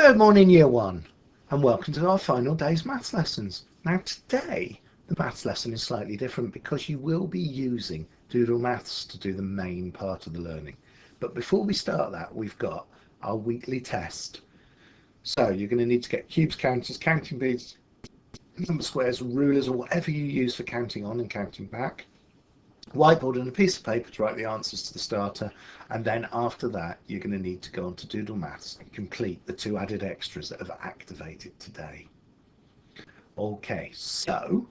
Good morning, Year 1, and welcome to our final day's maths lessons. Now today, the maths lesson is slightly different because you will be using Doodle Maths to do the main part of the learning. But before we start that, we've got our weekly test. So you're going to need to get cubes, counters, counting beads, number squares, rulers, or whatever you use for counting on and counting back. Whiteboard and a piece of paper to write the answers to the starter, and then after that you're going to need to go on to Doodle Maths and complete the 2 added extras that have activated today. Okay, so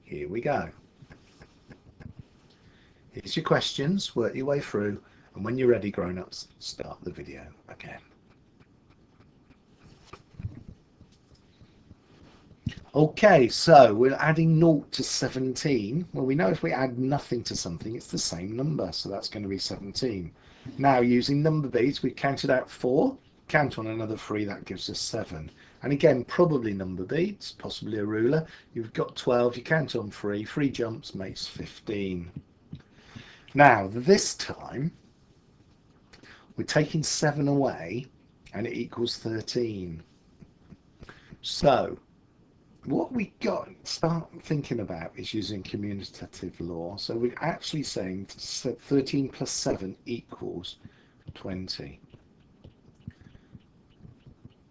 here we go. Here's your questions, work your way through, and when you're ready, grown-ups, start the video again. Okay, so we're adding 0 to 17. Well, we know if we add nothing to something, it's the same number, so that's going to be 17. Now, using number beads, we've counted out 4. Count on another 3, that gives us 7. And again, probably number beads, possibly a ruler. You've got 12, you count on 3. 3 jumps makes 15. Now, this time, we're taking 7 away, and it equals 13. So, what we got to start thinking about is using commutative law. So we're actually saying 13 plus 7 equals 20.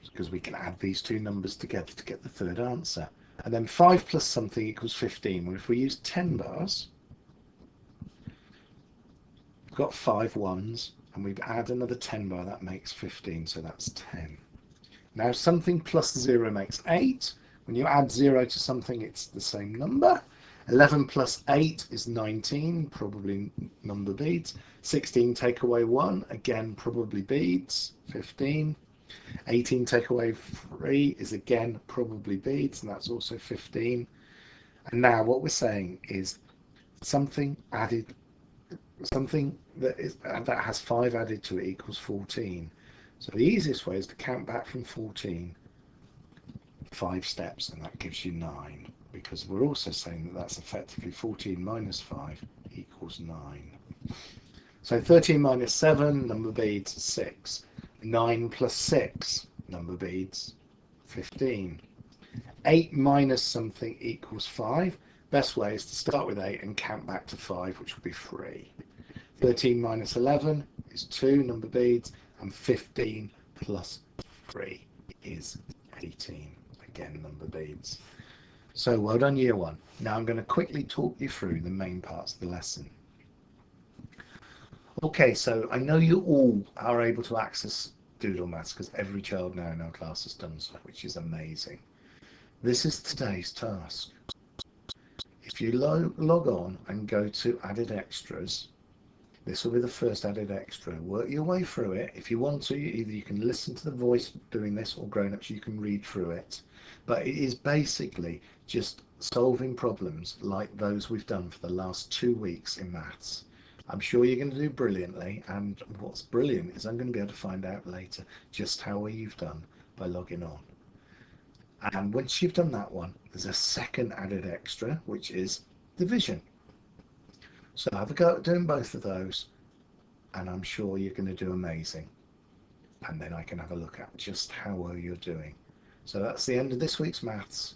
Because we can add these 2 numbers together to get the third answer. And then 5 plus something equals 15. Well, if we use 10 bars, we've got 5 ones, and we add another 10 bar, that makes 15, so that's 10. Now something plus 0 makes 8. When you add 0 to something, it's the same number. 11 plus 8 is 19, probably number beads. 16 take away 1, again, probably beads. 15. 18 take away 3 is again, probably beads, and that's also 15. And now what we're saying is something that has 5 added to it equals 14. So the easiest way is to count back from 14. 5 steps, and that gives you 9, because we're also saying that that's effectively 14 minus 5 equals 9. So 13 minus 7, number beads, 6. 9 plus 6, number beads, 15. 8 minus something equals 5. Best way is to start with 8 and count back to 5, which would be 3. 13 minus 11 is 2, number beads, and 15 plus 3 is 18. Again, number beads. So well done, Year 1. Now I'm going to quickly talk you through the main parts of the lesson. Okay, so I know you all are able to access Doodle Maths because every child now in our class has done so, which is amazing. This is today's task. If you log on and go to Added Extras, this will be the first added extra. Work your way through it. If you want to, either you can listen to the voice doing this, or grown-ups, you can read through it. But it is basically just solving problems like those we've done for the last 2 weeks in maths. I'm sure you're going to do brilliantly, and what's brilliant is I'm going to be able to find out later just how well you've done by logging on. And once you've done that one, there's a second added extra, which is division. So have a go at doing both of those, and I'm sure you're going to do amazing. And then I can have a look at just how well you're doing. So that's the end of this week's maths,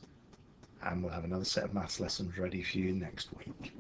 and we'll have another set of maths lessons ready for you next week.